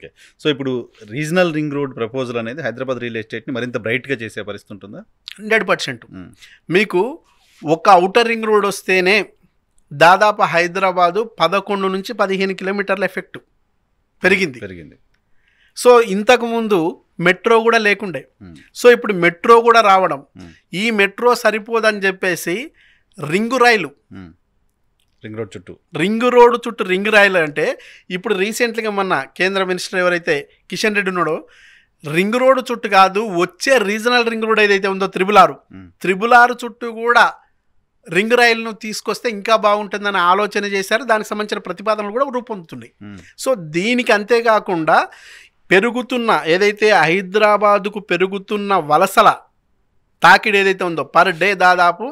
Okay. So ఇప్పుడు regional ring road proposal అనేది Hyderabad real ఎస్టేట్ని మరింత బ్రైట్గా చేసే పరిస్థితి ఉంటుందా? 100%. మీకు ఒక ఔటర్ రింగ్ రోడ్ వస్తేనే దాదాపు హైదరాబాదు 11 నుంచి 15 కిలోమీటర్ల ఎఫెక్ట్ పెరిగింది. సో ఇంతకుముందు మెట్రో కూడా లేకుండే. సో ఇప్పుడు మెట్రో కూడా రావడం, ఈ మెట్రో సరిపోదని చెప్పేసి రింగ్ రోడ్ చుట్టూ రింగ్ రైలు అంటే ఇప్పుడు రీసెంట్గా మన కేంద్ర మినిస్టర్ ఎవరైతే కిషన్ రెడ్డి ఉన్నాడో, రింగ్ రోడ్ చుట్టూ కాదు, వచ్చే రీజనల్ రింగ్ రోడ్ ఏదైతే ఉందో త్రిబుల్ ఆరు చుట్టూ కూడా రింగ్ రైలును తీసుకొస్తే ఇంకా బాగుంటుందని ఆలోచన చేశారు. దానికి సంబంధించిన ప్రతిపాదనలు కూడా రూపొందుతున్నాయి. సో దీనికి అంతేకాకుండా పెరుగుతున్న ఏదైతే హైదరాబాదుకు పెరుగుతున్న వలసల తాకిడి ఏదైతే ఉందో, పర్ డే దాదాపు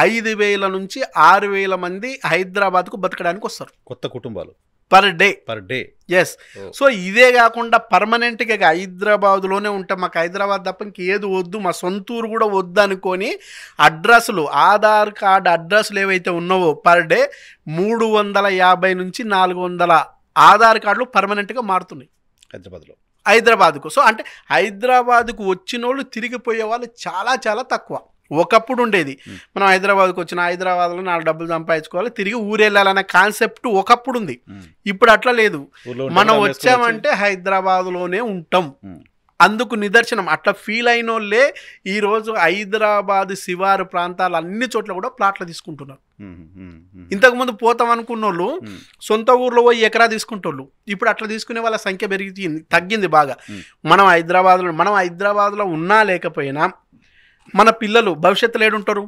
5,000 నుంచి 6,000 మంది హైదరాబాద్కు బతకడానికి వస్తారు, కొత్త కుటుంబాలు పర్ డే. ఎస్. సో ఇదే కాకుండా పర్మనెంట్గా హైదరాబాద్లోనే ఉంటాం, మాకు హైదరాబాద్ తప్ప ఇంకేది వద్దు, మా సొంతూరు కూడా వద్దు అనుకొని అడ్రస్లు, ఆధార్ కార్డు అడ్రస్లు ఏవైతే ఉన్నావో పర్ డే 350 నుంచి 400 ఆధార్ కార్డులు పర్మనెంట్గా మారుతున్నాయి హైదరాబాద్కు. సో అంటే హైదరాబాద్కు వచ్చిన వాళ్ళు తిరిగిపోయే వాళ్ళు చాలా చాలా తక్కువ. ఒకప్పుడు ఉండేది, మనం హైదరాబాద్కి వచ్చిన హైదరాబాద్లో 4 డబ్బులు సంపాదించుకోవాలి, తిరిగి ఊరెళ్ళాలనే కాన్సెప్ట్ ఒకప్పుడు ఉంది. ఇప్పుడు అట్లా లేదు, మనం వచ్చామంటే హైదరాబాద్లోనే ఉంటాం. అందుకు నిదర్శనం అట్లా ఫీల్ అయిన వాళ్ళే ఈరోజు హైదరాబాద్ శివారు ప్రాంతాలు అన్ని చోట్ల కూడా ప్లాట్లు తీసుకుంటున్నారు. ఇంతకుముందు పోతాం అనుకున్న వాళ్ళు సొంత ఊర్లో పోయి ఎకరా తీసుకుంటోళ్ళు ఇప్పుడు అట్లా తీసుకునే వాళ్ళ సంఖ్య తగ్గింది బాగా. మనం హైదరాబాద్లో ఉన్నా లేకపోయినా మన పిల్లలు భవిష్యత్తులో ఏడుంటారు,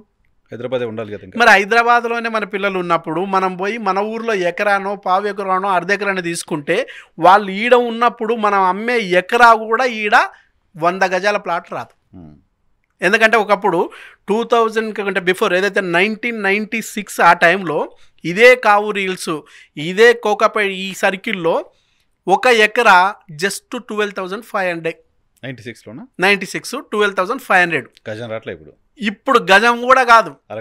హైదరాబాదే ఉండాలి కదా. మరి హైదరాబాద్లోనే మన పిల్లలు ఉన్నప్పుడు మనం పోయి మన ఊర్లో ఎకరానో, పావు ఎకరానో, అర్ధ ఎకరానో తీసుకుంటే వాళ్ళు ఈడ ఉన్నప్పుడు మనం అమ్మే ఎకరా కూడా ఈడ 100 గజాల ప్లాట్ రాదు. ఎందుకంటే ఒకప్పుడు 2000 కంటే బిఫోర్ ఏదైతే 1996 ఆ టైంలో ఇదే కావూరు హిల్స్, ఇదే కోకాపేట, ఈ సర్కిల్లో 1 ఎకరా జస్ట్ 12,500. 96 12,500 గజం రాట్లే. ఇప్పుడు గజం కూడా కాదు, అర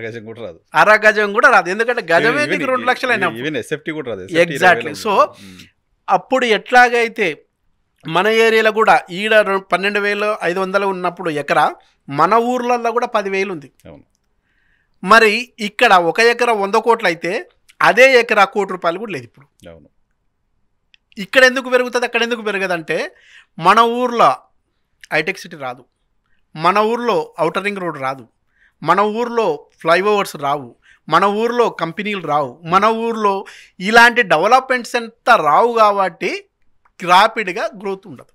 గజం కూడా రాదు. ఎందుకంటే గజమే 2 లక్షలైనా. ఎగ్జాక్ట్లీ. సో అప్పుడు ఎట్లాగైతే మన ఏరియాలో కూడా ఈడ 12,500 ఉన్నప్పుడు ఎకరా, మన ఊర్లలో కూడా 10,000 ఉంది. మరి ఇక్కడ 1 ఎకరా 100 కోట్లు అయితే అదే ఎకరా 1 కోటి రూపాయలు కూడా లేదు ఇప్పుడు. ఇక్కడ ఎందుకు పెరుగుతుంది, అక్కడ ఎందుకు పెరగదంటే మన ఊర్లో హైటెక్ సిటీ రాదు, మన ఊర్లో ఔటర్ రింగ్ రోడ్ రాదు, మన ఊర్లో ఫ్లైఓవర్స్ రావు, మన ఊర్లో కంపెనీలు రావు, మన ఊర్లో ఇలాంటి డెవలప్మెంట్స్ అంతా రావు. కాబట్టి ర్యాపిడ్గా గ్రోత్ ఉండదు.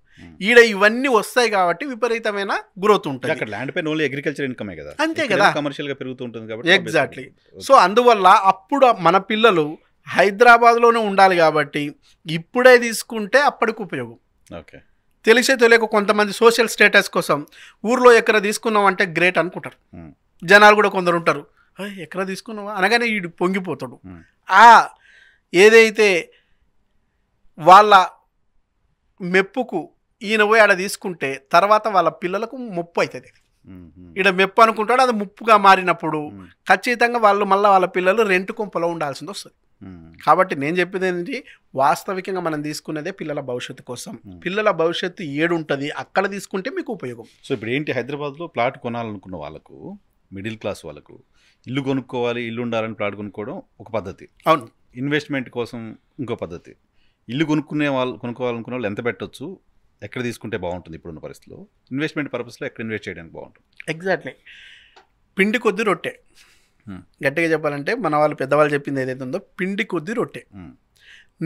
ఈడ ఇవన్నీ వస్తాయి కాబట్టి విపరీతమైన గ్రోత్ ఉంటుంది. అక్కడ ల్యాండ్ పైన ఓన్లీ అగ్రికల్చర్ ఇన్కమే కదా, అంతే కదా, కమర్షియల్గా పెరుగుతూ ఉంటుంది కాబట్టి. ఎగ్జాక్ట్లీ. సో అందువల్ల అప్పుడు మన పిల్లలు హైదరాబాద్లోనే ఉండాలి కాబట్టి ఇప్పుడే తీసుకుంటే అప్పటికి ఉపయోగం. ఓకే. తెలియక కొంతమంది సోషల్ స్టేటస్ కోసం ఊర్లో ఎకరా తీసుకున్నాం అంటే గ్రేట్ అనుకుంటారు. జనాలు కూడా కొందరు ఉంటారు, ఎకరా తీసుకున్నావా అనగానే వీడు పొంగిపోతాడు. ఏదైతే వాళ్ళ మెప్పుకు ఈయన పోయి ఆడ తీసుకుంటే తర్వాత వాళ్ళ పిల్లలకు ముప్పు అవుతుంది. ఈడ మెప్పు అనుకుంటాడు, అది ముప్పుగా మారినప్పుడు ఖచ్చితంగా వాళ్ళు మళ్ళీ వాళ్ళ పిల్లలు రెంట్ కొంపలో ఉండాల్సింది వస్తుంది. కాబట్టి నేను చెప్పేది ఏంటి, వాస్తవికంగా మనం తీసుకునేదే పిల్లల భవిష్యత్తు కోసం. పిల్లల భవిష్యత్తు ఏడుంటుంది అక్కడ తీసుకుంటే మీకు ఉపయోగం. సో ఇప్పుడు ఏంటి, హైదరాబాద్లో ప్లాట్ కొనాలనుకున్న వాళ్ళకు, మిడిల్ క్లాస్ వాళ్ళకు ఇల్లు కొనుక్కోవాలి, ఇల్లు ఉండాలని ప్లాట్ కొనుక్కోవడం ఒక పద్ధతి. అవును. ఇన్వెస్ట్మెంట్ కోసం ఇంకో పద్ధతి. ఇల్లు కొనుక్కోవాలనుకున్న వాళ్ళు ఎంత పెట్టవచ్చు, ఎక్కడ తీసుకుంటే బాగుంటుంది ఇప్పుడున్న పరిస్థితిలో, ఇన్వెస్ట్మెంట్ పర్పస్లో ఎక్కడ ఇన్వెస్ట్ చేయడానికి బాగుంటుంది. ఎగ్జాక్ట్లీ. పిండి కొద్ది రొట్టె, గట్టిగా చెప్పాలంటే మన వాళ్ళు పెద్దవాళ్ళు చెప్పింది ఏదైతే ఉందో, పిండి కొద్ది రొట్టె.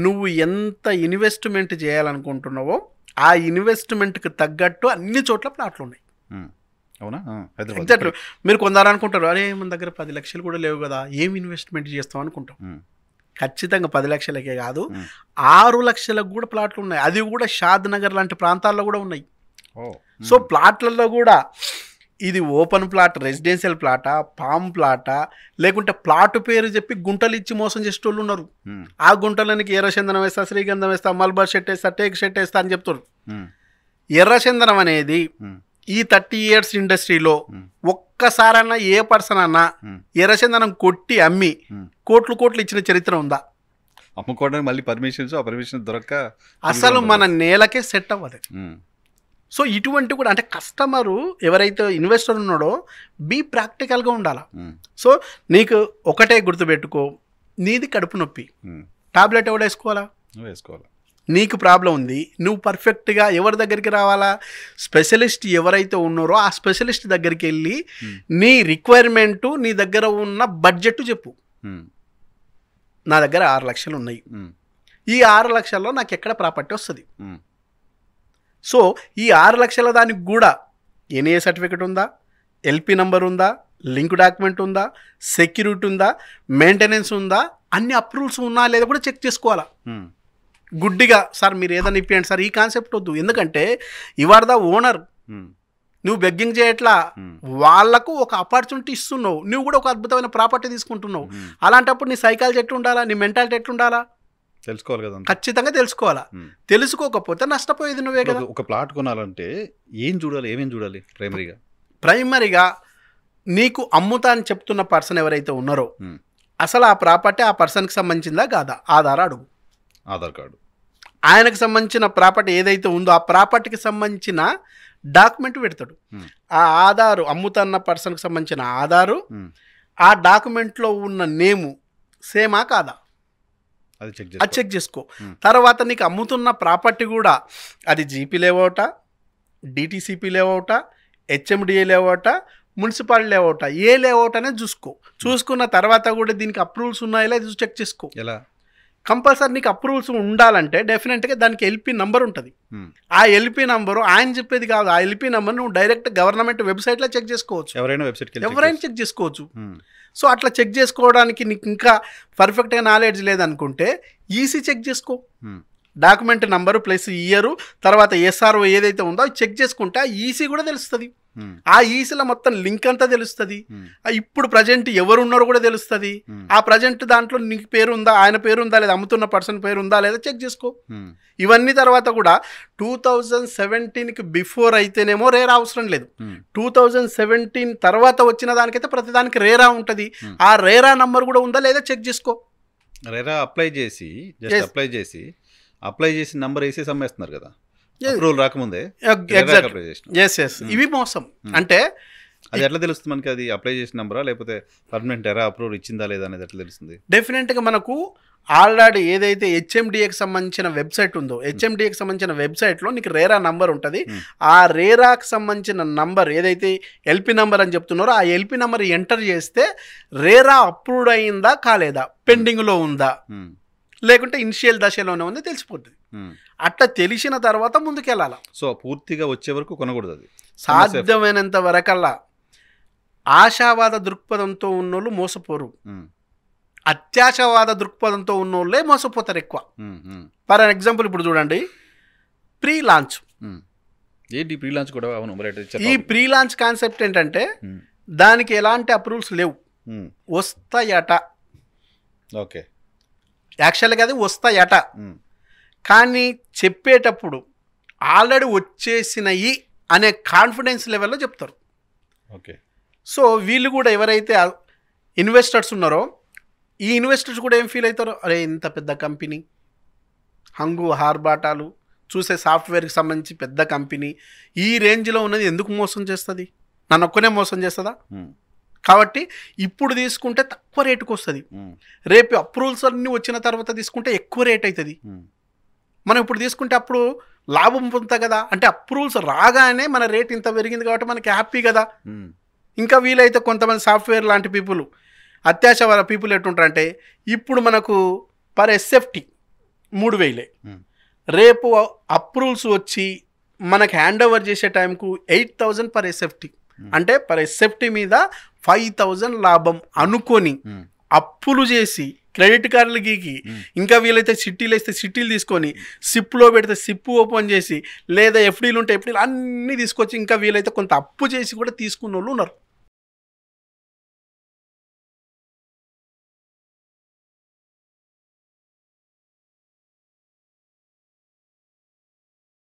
నువ్వు ఎంత ఇన్వెస్ట్మెంట్ చేయాలనుకుంటున్నావో ఆ ఇన్వెస్ట్మెంట్కి తగ్గట్టు అన్ని చోట్ల ప్లాట్లు ఉన్నాయి. అవునా? ఎగ్జాక్ట్లీ. మీరు కొందరనుకుంటారు, అరే మన దగ్గర 10 లక్షలు కూడా లేవు కదా, ఏం ఇన్వెస్ట్మెంట్ చేస్తాం అనుకుంటాం. ఖచ్చితంగా 10 లక్షలకే కాదు, 6 లక్షలకు కూడా ప్లాట్లు ఉన్నాయి. అది కూడా షాద్ నగర్ లాంటి ప్రాంతాల్లో కూడా ఉన్నాయి. సో ప్లాట్లలో కూడా ఇది ఓపెన్ ప్లాట్, రెసిడెన్షియల్ ప్లాటా, పామ్ ప్లాటా, లేకుంటే ప్లాట్ పేరు చెప్పి గుంటలు ఇచ్చి మోసం చేసేటోళ్ళు ఉన్నారు. ఆ గుంటలనికి ఎర్రచందనం వేస్తా, శ్రీగంధం వేస్తా, మల్బర్ షెట్ వేస్తా, టేక్ షెట్ వేస్తా అని చెప్తారు. ఎర్రచందనం అనేది ఈ 30 years ఇండస్ట్రీలో ఒక్కసారన్నా ఏ పర్సన్ అన్నా ఎర్రచందనం కొట్టి అమ్మి కోట్లు ఇచ్చిన చరిత్ర ఉందా? అమ్ముకోవడానికి మళ్ళీ పర్మిషన్స్, ఆ పర్మిషన్ దొరక్క అసలు మన నేలకే సెట్ అవ్వదు. ఉమ్, సో ఇటువంటి కూడా అంటే కస్టమరు ఎవరైతే ఇన్వెస్టర్ ఉన్నాడో బీ ప్రాక్టికల్గా ఉండాలి. ఉమ్, సో నీకు ఒకటే గుర్తుపెట్టుకో, నీది కడుపు నొప్పి, ఉమ్. టాబ్లెట్ ఎవడు వేసుకోవాలా? నువ్వు వేసుకోవాలి. నీకు ప్రాబ్లం ఉంది, నువ్వు పర్ఫెక్ట్గా ఎవరి దగ్గరికి రావాలా? స్పెషలిస్ట్ ఎవరైతే ఉన్నారో ఆ స్పెషలిస్ట్ దగ్గరికి వెళ్ళి నీ రిక్వైర్మెంటు, నీ దగ్గర ఉన్న బడ్జెట్ చెప్పు. ఉమ్, నా దగ్గర 6 లక్షలు ఉన్నాయి, ఉమ్, ఈ 6 లక్షల్లో నాకు ఎక్కడ ప్రాపర్టీ వస్తుంది? ఉమ్, సో ఈ 6 లక్షల దానికి కూడా ఎన్ఏ సర్టిఫికెట్ ఉందా, ఎల్పి నంబర్ ఉందా, లింక్ డాక్యుమెంట్ ఉందా, సెక్యూరిటీ ఉందా, మెయింటెనెన్స్ ఉందా, అన్ని అప్రూవల్స్ ఉన్నా లేదా కూడా చెక్ చేసుకోవాలా. ఉమ్, గుడ్డిగా సార్ మీరు ఏదైనా ఇప్పియండి సార్, ఈ కాన్సెప్ట్ వద్దు. ఎందుకంటే ఇవాళ ద ఓనర్, ఉమ్, నువ్వు బెగ్గింగ్ చేయట్లా, వాళ్ళకు ఒక ఆపర్చునిటీ ఇస్తున్నావు, నువ్వు కూడా ఒక అద్భుతమైన ప్రాపర్టీ తీసుకుంటున్నావు. అలాంటప్పుడు నీ సైకాలజీ ఎట్లుండాలా, నీ మెంటాలిటీ ఎట్లుండాలా తెలుసుకోవాలి కదా. ఖచ్చితంగా తెలుసుకోవాలా. తెలుసుకోకపోతే నష్టపోయేది నువ్వే కదా. ఒక ప్లాట్ కొనాలంటే ఏం చూడాలి, ఏమేం చూడాలి? ప్రైమరీగా నీకు అమ్ముతా అని చెప్తున్న పర్సన్ ఎవరైతే ఉన్నారో ఉమ్, అసలు ఆ ప్రాపర్టీ ఆ పర్సన్కి సంబంధించిందా కాదా ఆధార అడుగు. ఆధార్ కార్డు, ఆయనకు సంబంధించిన ప్రాపర్టీ ఏదైతే ఉందో ఆ ప్రాపర్టీకి సంబంధించిన డాక్యుమెంట్ పెడతాడు. ఆ ఆధారు, అమ్ముతున్న పర్సన్కి సంబంధించిన ఆధారు, ఆ డాక్యుమెంట్లో ఉన్న నేము సేమా కాదా అది చెక్ చేసుకో. తర్వాత నీకు అమ్ముతున్న ప్రాపర్టీ కూడా అది జీపీ లేఅవుటా, డిటీసీపీ లేఅవుటా, హెచ్ఎండిఏ లేఅవుటా, మున్సిపాలిటీ లేఅవుటా, ఏ లేఅవుట్ అనేది చూసుకున్న తర్వాత కూడా దీనికి అప్రూవల్స్ ఉన్నాయో లేదో చెక్ చేసుకో. ఎలా? కంపల్సరీ నీకు అప్రూవల్స్ ఉండాలంటే డెఫినెట్గా దానికి ఎల్పి నంబర్ ఉంటుంది. ఆ ఎల్పి నంబరు ఆయన చెప్పేది కాదు, ఆ ఎల్పి నంబర్ నువ్వు డైరెక్ట్ గవర్నమెంట్ వెబ్సైట్లో చెక్ చేసుకోవచ్చు, ఎవరైనా చెక్ చేసుకోవచ్చు. సో అట్లా చెక్ చేసుకోవడానికి నీకు ఇంకా పర్ఫెక్ట్గా నాలెడ్జ్ లేదనుకుంటే ఈసీ చెక్ చేసుకో. డాక్యుమెంట్ నంబరు ప్లస్ ఇయరు తర్వాత ఎస్ఆర్ఓ ఏదైతే ఉందో అది చెక్ చేసుకుంటే ఆ ఈసీ కూడా తెలుస్తుంది. ఆ ఈసీలో మొత్తం లింక్ అంతా తెలుస్తుంది. ఇప్పుడు ప్రజెంట్ ఎవరున్నారో కూడా తెలుస్తుంది. ఆ ప్రజెంట్ దాంట్లో నీకు పేరు ఉందా, ఆయన పేరు ఉందా లేదా, అమ్ముతున్న పర్సన్ పేరు ఉందా లేదా చెక్ చేసుకో. ఇవన్నీ తర్వాత కూడా 2017కి బిఫోర్ అయితేనేమో రేరా అవసరం లేదు. 2017 తర్వాత వచ్చిన దానికైతే ప్రతిదానికి రేరా ఉంటుంది. ఆ రేరా నంబర్ కూడా ఉందా లేదా చెక్ చేసుకో. రేరా అప్లై చేసి నంబర్ వేసి అమ్మేస్తున్నారు కదా, అప్రూవల్ రాకముందే. ఇవి మోసం. అంటే అది ఎట్లా తెలుస్తుంది మనకి? అది అప్లై చేసిన నంబరా లేకపోతే పర్మనెంట్ ఎరా అప్రూవల్ ఇచ్చిందా లేదా అనేది ఎట్లా తెలుస్తుంది? డెఫినెట్గా మనకు ఆల్రెడీ ఏదైతే హెచ్ఎండిఏకి సంబంధించిన వెబ్సైట్ ఉందో, హెచ్ఎండిఏకి సంబంధించిన వెబ్సైట్లో నీకు రేరా నంబర్ ఉంటుంది. ఆ రేరాకి సంబంధించిన నంబర్ ఏదైతే ఎల్పి నంబర్ అని చెప్తున్నారో ఆ ఎల్పి నంబర్ ఎంటర్ చేస్తే రేరా అప్రూవ్డ్ అయిందా కాలేదా, పెండింగ్లో ఉందా లేకుంటే ఇనిషియల్ దశలోనే ఉంది తెలిసిపోతుంది. అట్లా తెలిసిన తర్వాత ముందుకెళ్ళాలి. సో పూర్తిగా వచ్చే వరకు కొనకూడదు. అది సాధ్యమైనంత వరకల్లా ఆశావాద దృక్పథంతో ఉన్నోళ్ళు మోసపోరు, అత్యాశావాద దృక్పథంతో ఉన్నోళ్ళే మోసపోతారు ఎక్కువ. ఫర్ ఎగ్జాంపుల్ ఇప్పుడు చూడండి, ప్రీ లాంచ్. ఏంటి ప్రీ లాంచ్ కూడా? ఈ ప్రీ లాంచ్ కాన్సెప్ట్ ఏంటంటే దానికి ఎలాంటి అప్రూవల్స్ లేవు, వస్తాయట. ఓకే, యాక్చువల్గా అది వస్తాయట, కానీ చెప్పేటప్పుడు ఆల్రెడీ వచ్చేసినవి అనే కాన్ఫిడెన్స్ లెవెల్లో చెప్తారు. ఓకే. సో వీళ్ళు కూడా ఎవరైతే ఇన్వెస్టర్స్ ఉన్నారో ఈ ఇన్వెస్టర్స్ కూడా ఏం ఫీల్ అవుతారో, అరే ఇంత పెద్ద కంపెనీ, హంగు హార్బాటాలు చూసే సాఫ్ట్వేర్కి సంబంధించి పెద్ద కంపెనీ ఈ రేంజ్లో ఉన్నది ఎందుకు మోసం చేస్తుంది, నన్ను ఒక్కనే మోసం చేస్తుందా? కాబట్టి ఇప్పుడు తీసుకుంటే తక్కువ రేటుకు వస్తుంది, రేపు అప్రూవల్స్ అన్నీ వచ్చిన తర్వాత తీసుకుంటే ఎక్కువ రేట్ అవుతుంది. మనం ఇప్పుడు తీసుకుంటే అప్పుడు లాభం పొందుతా కదా, అంటే అప్రూవల్స్ రాగానే మన రేట్ ఇంత పెరిగింది కాబట్టి మనకి హ్యాపీ కదా. ఇంకా వీలైతే కొంతమంది సాఫ్ట్వేర్ లాంటి పీపుల్, అత్యాశ పీపుల్ ఎట్టుంటారంటే ఇప్పుడు మనకు పర్ ఎస్ఎఫ్టీ 3000, రేపు అప్రూవల్స్ వచ్చి మనకు హ్యాండ్ ఓవర్ చేసే టైంకు 8000 పర్ ఎస్ఎఫ్టీ, అంటే పర్ ఎస్ఎఫ్టీ మీద 5000 లాభం అనుకొని అప్పులు చేసి క్రెడిట్ కార్డులు గీకి ఇంకా వీలైతే సిట్టీలు వేస్తే సిట్టీలు తీసుకొని సిప్లో పెడితే సిప్ ఓపెన్ చేసి లేదా ఎఫ్డీలు ఉంటే ఎఫ్డీలు అన్నీ తీసుకొచ్చి ఇంకా వీలైతే కొంత అప్పు చేసి కూడా తీసుకున్న వాళ్ళు ఉన్నారు.